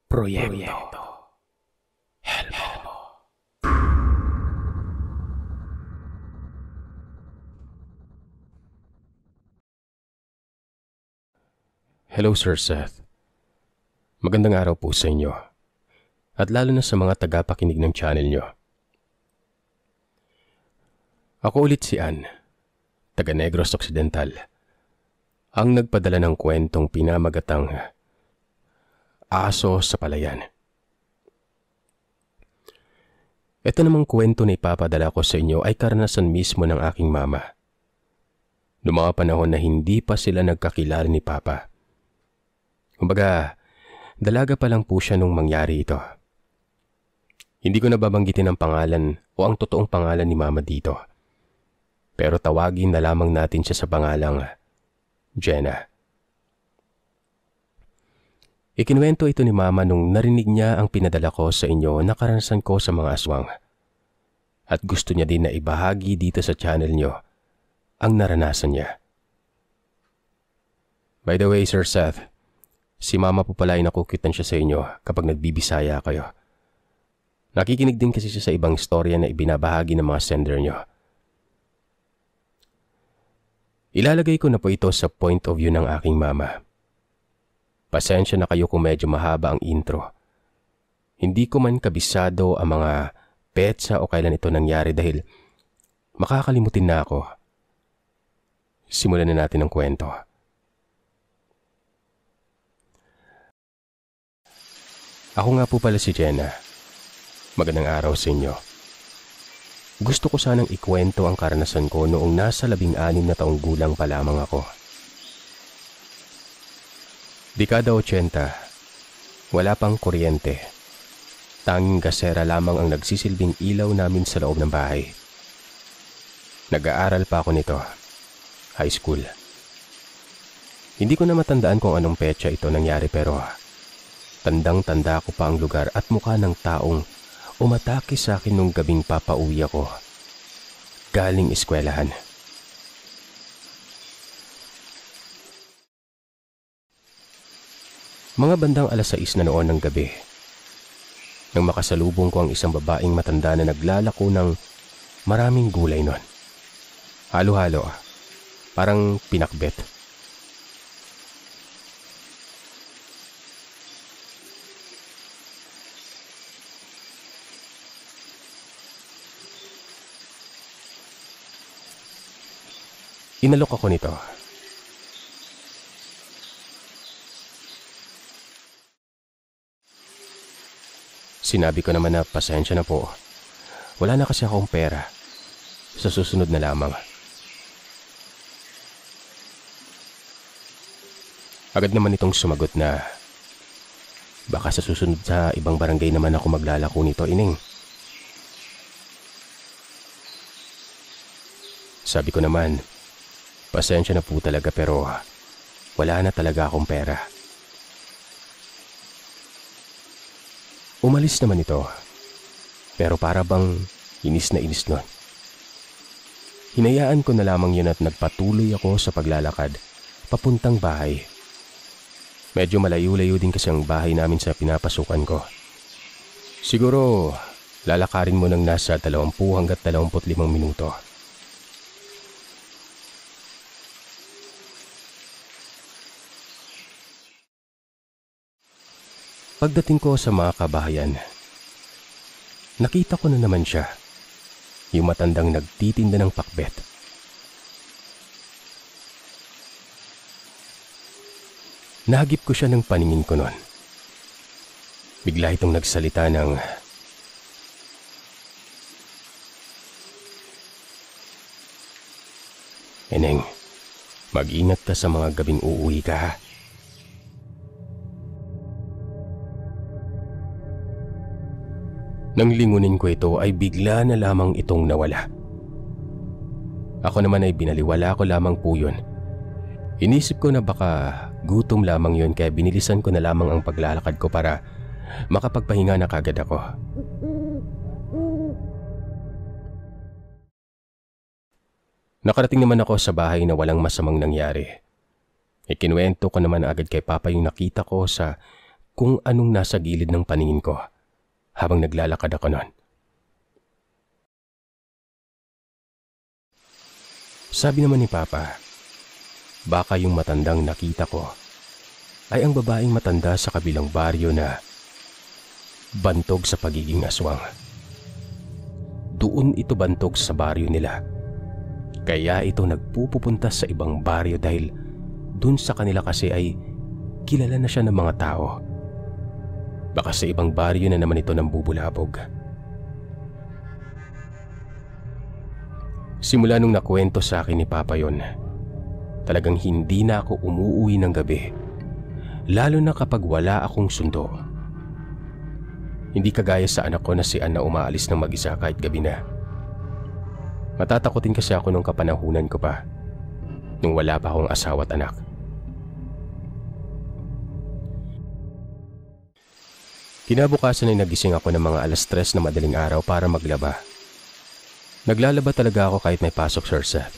Proyekto Helmo. Hello Sir Seth. Magandang araw po sa inyo. At lalo na sa mga tagapakinig ng channel nyo. Ako ulit si Ann, taga Negros Occidental, ang nagpadala ng kwentong pinamagatang Aso sa Palayan. Ito namang kwento na ipapadala ko sa inyo ay karanasan mismo ng aking mama. Noong mga panahon na hindi pa sila nagkakilala ni Papa. Kumbaga, dalaga pa lang po siya nung mangyari ito. Hindi ko nababanggitin ang pangalan o ang totoong pangalan ni Mama dito. Pero tawagin na lamang natin siya sa pangalang Jenna. Ikinuwento ito ni Mama nung narinig niya ang pinadala ko sa inyo na karanasan ko sa mga aswang. At gusto niya din na ibahagi dito sa channel nyo ang naranasan niya. By the way, Sir Seth, si Mama po pala ay nakukitan siya sa inyo kapag nagbibisaya kayo. Nakikinig din kasi siya sa ibang istorya na ibinabahagi ng mga sender nyo. Ilalagay ko na po ito sa point of view ng aking mama. Pasensya na kayo kung medyo mahaba ang intro. Hindi ko man kabisado ang mga petsa o kailan ito nangyari dahil makakalimutin na ako. Simulan na natin ang kwento. Ako nga po pala si Jenna. Magandang araw sa inyo. Gusto ko sanang ikwento ang karanasan ko noong nasa 16 na taong gulang pa lamang ako. Dekada 80, wala pang kuryente. Tanging gasera lamang ang nagsisilbing ilaw namin sa loob ng bahay. Nag-aaral pa ako nito, high school. Hindi ko na matandaan kung anong petsa ito nangyari pero tandang-tanda ko pa ang lugar at mukha ng taong umatake sa akin nung gabing papauwi ako. Galing eskwelahan. Mga bandang 6:00 na noon ng gabi, nang makasalubong ko ang isang babaeng matanda na naglalako ng maraming gulay nun. Halo-halo, parang pinakbet. Inalok ako nito. Sinabi ko naman na pasensya na po. Wala na kasi akong pera. Sa susunod na lamang. Agad naman itong sumagot na baka sa susunod sa ibang barangay naman ako maglalako nito, ining. Sabi ko naman, pasensya na po talaga pero wala na talaga akong pera. Umalis naman ito, pero para bang inis na inis nun. Hinayaan ko na lamang yun at nagpatuloy ako sa paglalakad papuntang bahay. Medyo malayo-layo din kasi ang bahay namin sa pinapasukan ko. Siguro lalakarin mo ng nasa 20 hanggat 25 minuto. Pagdating ko sa mga kabahayan, nakita ko na naman siya, yung matandang nagtitinda ng pakbet. Nahagip ko siya ng paningin ko nun. Bigla itong nagsalita ng, "Eneng, mag-ingat ka sa mga gabing uuwi ka ha." Nang lingunin ko ito ay bigla na lamang itong nawala. Ako naman ay binaliwala ko lamang po yun. Inisip ko na baka gutom lamang yun kaya binilisan ko na lamang ang paglalakad ko para makapagpahinga na kagad ako. Nakarating naman ako sa bahay na walang masamang nangyari. Ikinuwento ko naman agad kay Papa yung nakita ko sa kung anong nasa gilid ng paningin ko habang naglalakad ako noon. Sabi naman ni Papa, baka yung matandang nakita ko ay ang babaeng matanda sa kabilang baryo na bantog sa pagiging aswang. Doon ito bantog sa baryo nila. Kaya ito nagpupunta sa ibang baryo dahil dun sa kanila kasi ay kilala na siya ng mga tao. Baka sa ibang baryo na naman ito nang bubulabog. Simula nung nakwento sa akin ni Papa yon, talagang hindi na ako umuuwi ng gabi, lalo na kapag wala akong sundo. Hindi kagaya sa anak ko na si Ann na umaalis ng mag-isa kahit gabi na. Matatakotin kasi ako nung kapanahunan ko pa, nung wala pa akong asawa at anak. Kinabukasan ay nagising ako ng mga 3:00 na madaling araw para maglaba. Naglalaba talaga ako kahit may pasok, Sir Seth.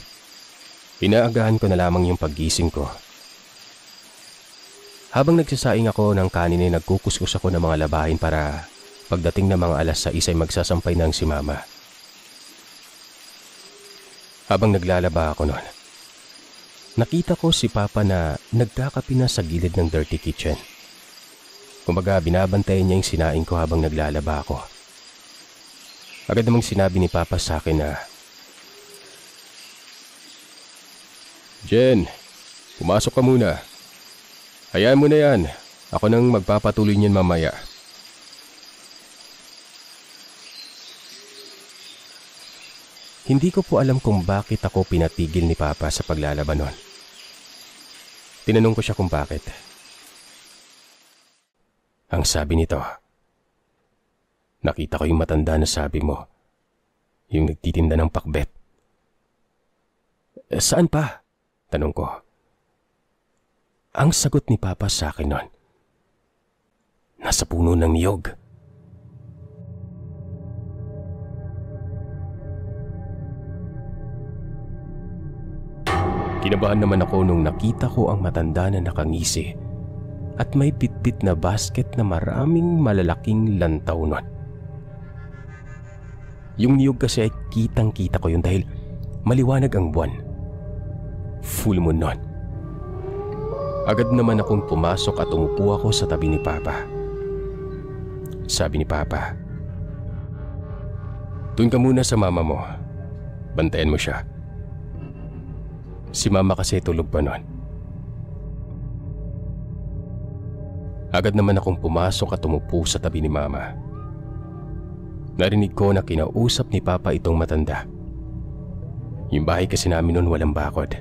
Inaagahan ko na lamang yung paggising ko. Habang nagsasaing ako ng kanin ay nagkukuskus ako ng mga labahin para pagdating ng mga 6:00 ay magsasampay na ang si Mama. Habang naglalaba ako noon, nakita ko si Papa na nagkakape na sa gilid ng dirty kitchen. Kumbaga binabantayan niya yung sinaing ko habang naglalaba ako. Agad namang sinabi ni Papa sa akin na, "Jen, pumasok ka muna. Hayaan mo na yan. Ako nang magpapatuloy niyan mamaya." Hindi ko po alam kung bakit ako pinatigil ni Papa sa paglalaba noon. Tinanong ko siya kung bakit. Ang sabi nito, "Nakita ko yung matanda na sabi mo, yung nagtitinda ng pakbet." "Saan pa?" tanong ko. Ang sagot ni Papa sa akin noon, "Nasa puno ng niyog." Kinabahan naman ako nung nakita ko ang matanda na nakangisi at may bitbit na basket na maraming malalaking lantaw nun. Yung niyog kasi ay kitang-kita ko yun dahil maliwanag ang buwan. Full moon nun. Agad naman akong pumasok at umupo ako sa tabi ni Papa. Sabi ni Papa, "Doon ka muna sa mama mo. Bantayan mo siya." Si Mama kasi tulog pa nun. Agad naman akong pumasok at umupo sa tabi ni Mama. Narinig ko na kinausap ni Papa itong matanda. Yung bahay kasi namin noon walang bakod.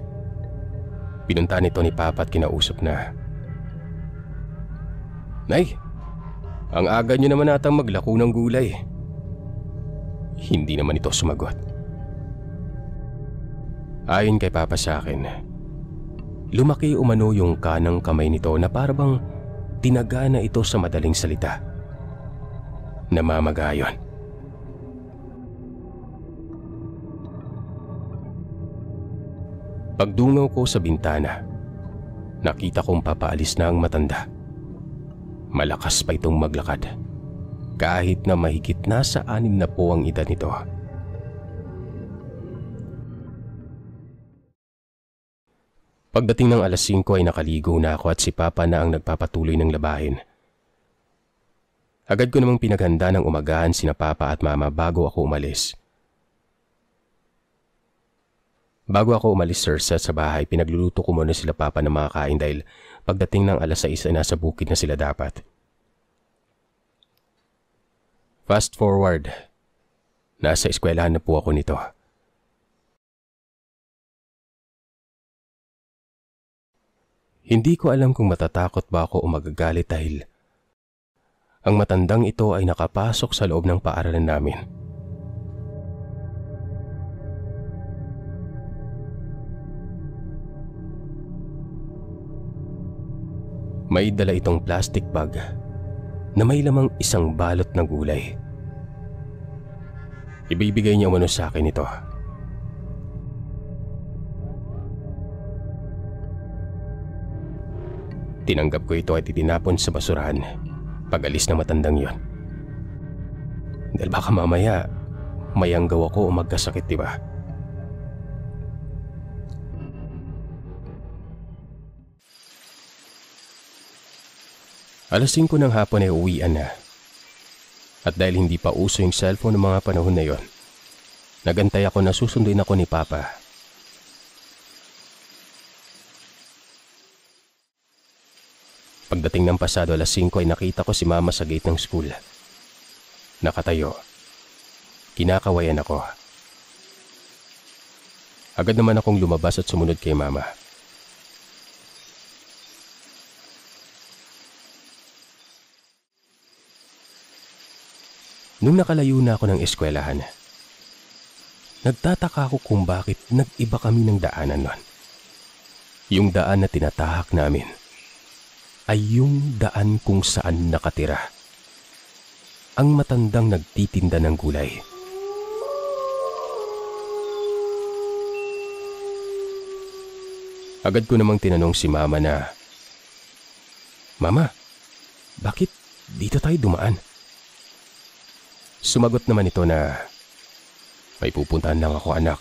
Pinunta nito ni Papa at kinausap na, "Nay, ang aga niyo naman atang maglako ng gulay." Hindi naman ito sumagot. Ayon kay Papa sa akin, lumaki umano yung kanang kamay nito na parabang tinaga na ito sa madaling salita. Namamagayon. Pagdungaw ko sa bintana, nakita kong papaalis na ang matanda. Malakas pa itong maglakad, kahit na mahigit na sa 6 na po ang edad nito. Pagdating ng 5:00 ay nakaligo na ako at si Papa na ang nagpapatuloy ng labahin. Agad ko namang pinaghanda ng umagahan sina Papa at Mama bago ako umalis. Bago ako umalis, Sir Seth, sa bahay, pinagluluto ko muna sila Papa ng mga kain dahil pagdating ng 6:00 ay nasa bukid na sila dapat. Fast forward, nasa eskwelahan na po ako nito. Hindi ko alam kung matatakot ba ako o magagalit dahil ang matandang ito ay nakapasok sa loob ng paaralan namin. May dala itong plastic bag na may lamang isang balot ng gulay. Ibibigay niya umano sa akin ito. Tinanggap ko ito at itinapon sa basurahan. pag-alis ng matandang yon. Dahil baka mamaya mayanggaw ako o magkasakit, di ba? Alas 5 ng hapon ay uwian na. At dahil hindi pa uso yung cellphone ng mga panahon na yon, nagantay ako na susunduin ako ni Papa. Pagdating ng pasado alas 5 ay nakita ko si Mama sa gate ng school. Nakatayo. Kinakawayan ako. Agad naman akong lumabas at sumunod kay Mama. Nung nakalayo na ako ng eskwelahan, nagtataka ako kung bakit nag-iba kami ng daanan nun. Yung daan na tinatahak namin ay yung daan kung saan nakatira ang matandang nagtitinda ng gulay. Agad ko namang tinanong si Mama na, "Mama, bakit dito tayo dumaan?" Sumagot naman ito na, "May pupuntahan lang ako, anak."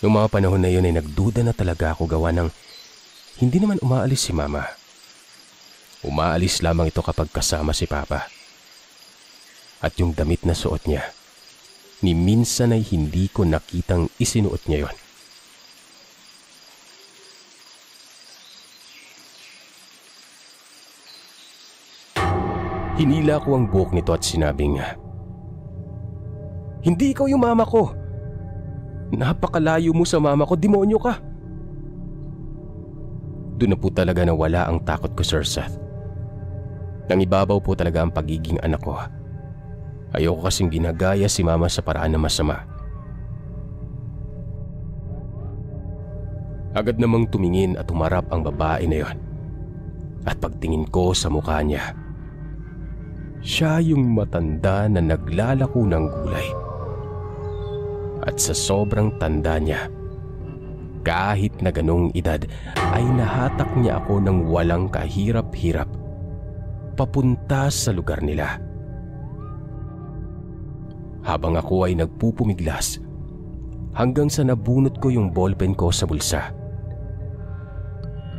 Noong mga panahon na yun ay nagduda na talaga ako gawa ng hindi naman umaalis si Mama. Umaalis lamang ito kapag kasama si Papa. At yung damit na suot niya, ni minsan ay hindi ko nakitang isinuot niya yon. Hinila ko ang buhok nito at sinabing, "Hindi ikaw yung mama ko. Napakalayo mo sa mama ko, demonyo ka." Doon na po talaga nawala ang takot ko, Sir Seth. Nangibabaw po talaga ang pagiging anak ko. Ayoko kasing ginagaya si Mama sa paraan na masama. Agad namang tumingin at humarap ang babae na yon. At pagtingin ko sa mukha niya, siya yung matanda na naglalako ng gulay. At sa sobrang tanda niya, kahit na ganong edad, ay nahatak niya ako ng walang kahirap-hirap papunta sa lugar nila. Habang ako ay nagpupumiglas, hanggang sa nabunot ko yung ballpen ko sa bulsa.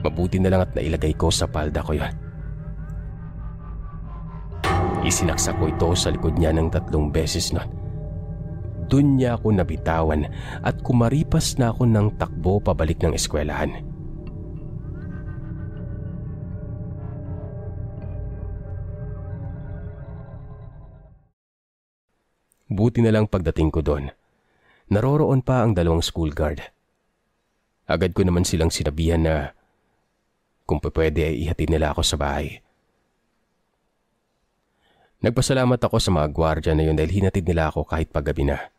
Mabuti na lang at nailagay ko sa palda ko yon. Isinaksak ko ito sa likod niya ng 3 beses nun. Doon niya ako nabitawan at kumaripas na ako ng takbo pabalik ng eskwelahan. Buti na lang pagdating ko doon, naroroon pa ang 2 school guard. Agad ko naman silang sinabihan na kung pwede ay ihatid nila ako sa bahay. Nagpasalamat ako sa mga gwardya na yun dahil hinatid nila ako kahit paggabi na.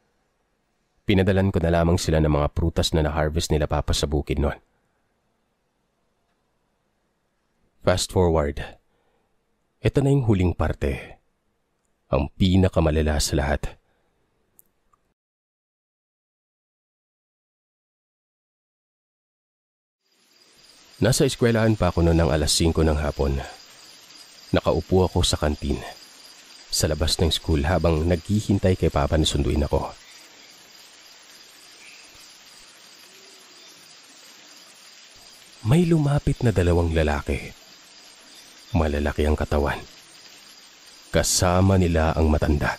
Pinadalan ko na lamang sila ng mga prutas na na-harvest nila Papa sa bukid noon. Fast forward, ito na yung huling parte. Ang pinakamalala sa lahat. Nasa eskwelahan pa ako noon ng alas 5 ng hapon. Nakaupo ako sa kantin sa labas ng school habang naghihintay kay Papa na sunduin ako. May lumapit na 2 lalaki. Malalaki ang katawan. Kasama nila ang matanda.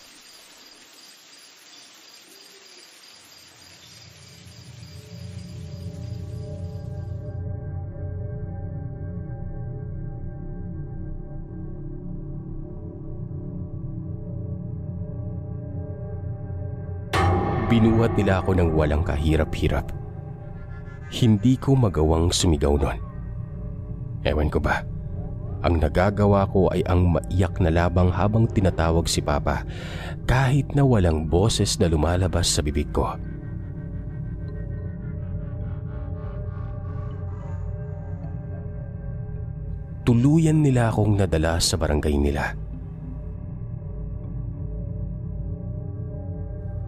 Binuhat nila ako ng walang kahirap-hirap. Hindi ko magawang sumigaw nun. Ewan ko ba, ang nagagawa ko ay ang maiyak na labang habang tinatawag si Papa kahit na walang boses na lumalabas sa bibig ko. Tuluyan nila akong nadala sa barangay nila.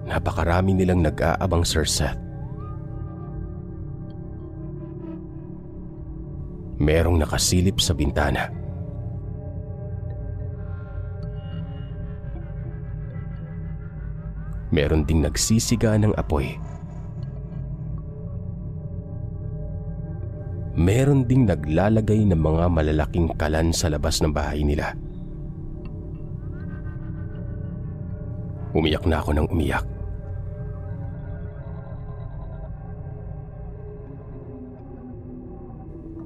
Napakarami nilang nag-aabang, Sir Seth. Merong nakasilip sa bintana Meron ding nagsisiga ng apoy. Meron ding naglalagay ng mga malalaking kalan sa labas ng bahay nila. Umiyak na ako ng umiyak.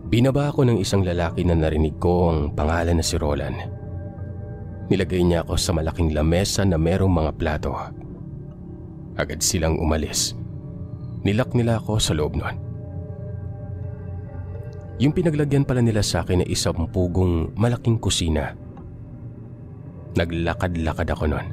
Binaba ako ng isang lalaki na narinig ko ang pangalan na si Roland. Nilagay niya ako sa malaking lamesa na merong mga plato. Agad silang umalis. Nilak nila ako sa loob nun. Yung pinaglagyan pala nila sa akin ay isang pugong malaking kusina. Naglakad-lakad ako nun.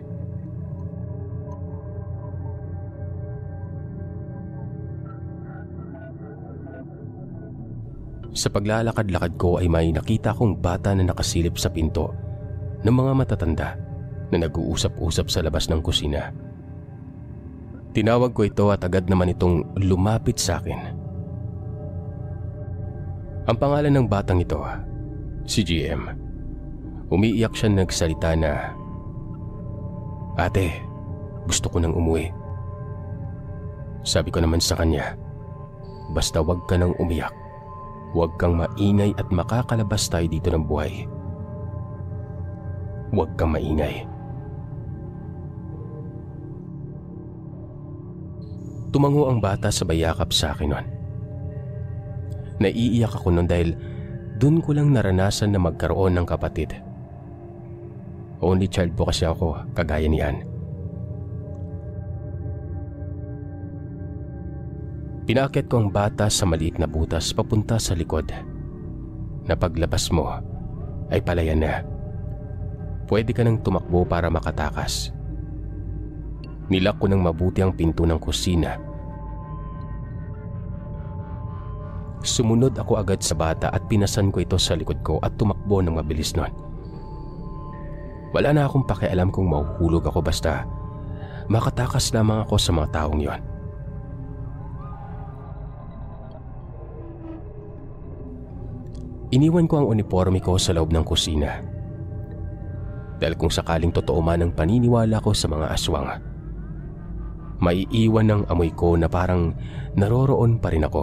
Sa paglalakad-lakad ko ay may nakita kong bata na nakasilip sa pinto ng mga matatanda na nag-uusap-usap sa labas ng kusina. Tinawag ko ito at agad naman itong lumapit sa akin. Ang pangalan ng batang ito, si GM. Umiiyak siya nagsalita na, "Ate, gusto ko nang umuwi." Sabi ko naman sa kanya, "Basta wag ka nang umiyak. Huwag kang maingay at makakalabas tayo dito ng buhay. Huwag kang maingay." Tumango ang bata sa bayakap sa akin nun. Naiiyak ako nun dahil dun ko lang naranasan na magkaroon ng kapatid. Only child po kasi ako, kagaya ni Ann. Pinaakyat ko ang bata sa maliit na butas papunta sa likod. Na paglabas mo ay palayan na. Pwede ka nang tumakbo para makatakas. Nilak ko ng mabuti ang pinto ng kusina. Sumunod ako agad sa bata at pinasan ko ito sa likod ko at tumakbo ng mabilis nun. Wala na akong pakialam kung mahuhulog ako, basta makatakas lamang ako sa mga taong yon. Iniwan ko ang uniforme ko sa loob ng kusina. Dahil kung sakaling totoo man ang paniniwala ko sa mga aswang, maiiwan ng amoy ko na parang naroroon pa rin ako.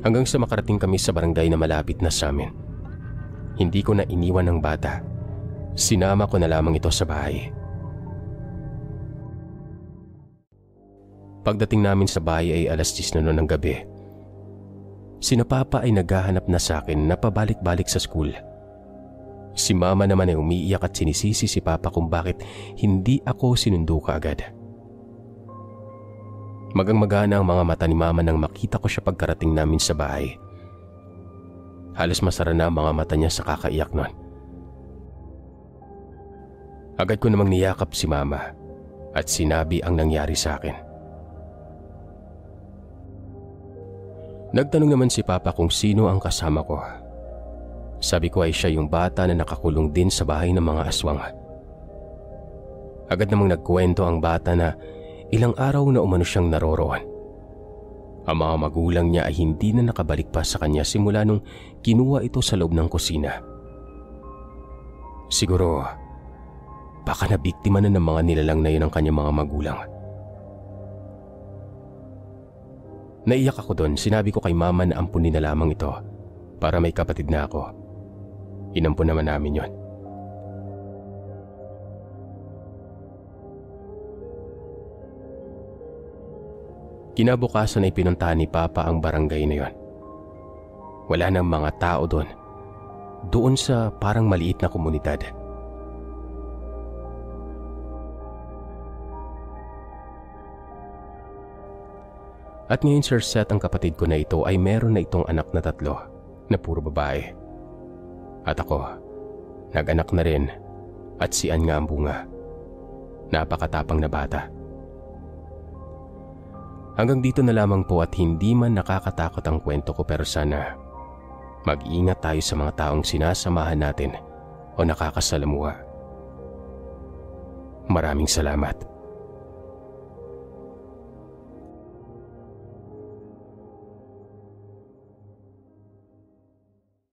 Hanggang sa makarating kami sa barangay na malapit na sa amin. Hindi ko na iniwan ng bata. Sinama ko na lamang ito sa bahay. Pagdating namin sa bahay ay alas 10 na noon ng gabi. Sina Papa ay naghahanap na sa akin na pabalik-balik sa school. Si Mama naman ay umiiyak at sinisisi si Papa kung bakit hindi ako sinundo kaagad. Magang-magana ang mga mata ni Mama nang makita ko siya pagkarating namin sa bahay. Halos masara na ang mga mata niya sa kakaiyak nun. Agad ko namang niyakap si Mama at sinabi ang nangyari sa akin. Nagtanong naman si Papa kung sino ang kasama ko. Sabi ko ay siya yung bata na nakakulong din sa bahay ng mga aswang. Agad namang nagkwento ang bata na ilang araw na umano siyang naroroon. Ang mga magulang niya ay hindi na nakabalik pa sa kanya simula nung kinuha ito sa loob ng kusina. Siguro, baka nabiktima na ng mga nilalang na yun ang kanyang mga magulang. Naiyak ako doon. Sinabi ko kay Mama na ampunin na lamang ito para may kapatid na ako. Inampun naman namin yon. Kinabukasan ay pinuntahan ni Papa ang barangay na yon. Wala nang mga tao doon. Doon sa parang maliit na komunidad. At ngayon, Sir Seth, ang kapatid ko na ito ay meron na itong anak na 3 na puro babae. At ako, nag-anak na rin at si Ann nga ang bunga. Napakatapang na bata. Hanggang dito na lamang po at hindi man nakakatakot ang kwento ko, pero sana mag-iingat tayo sa mga taong sinasamahan natin o nakakasalamuha. Maraming salamat.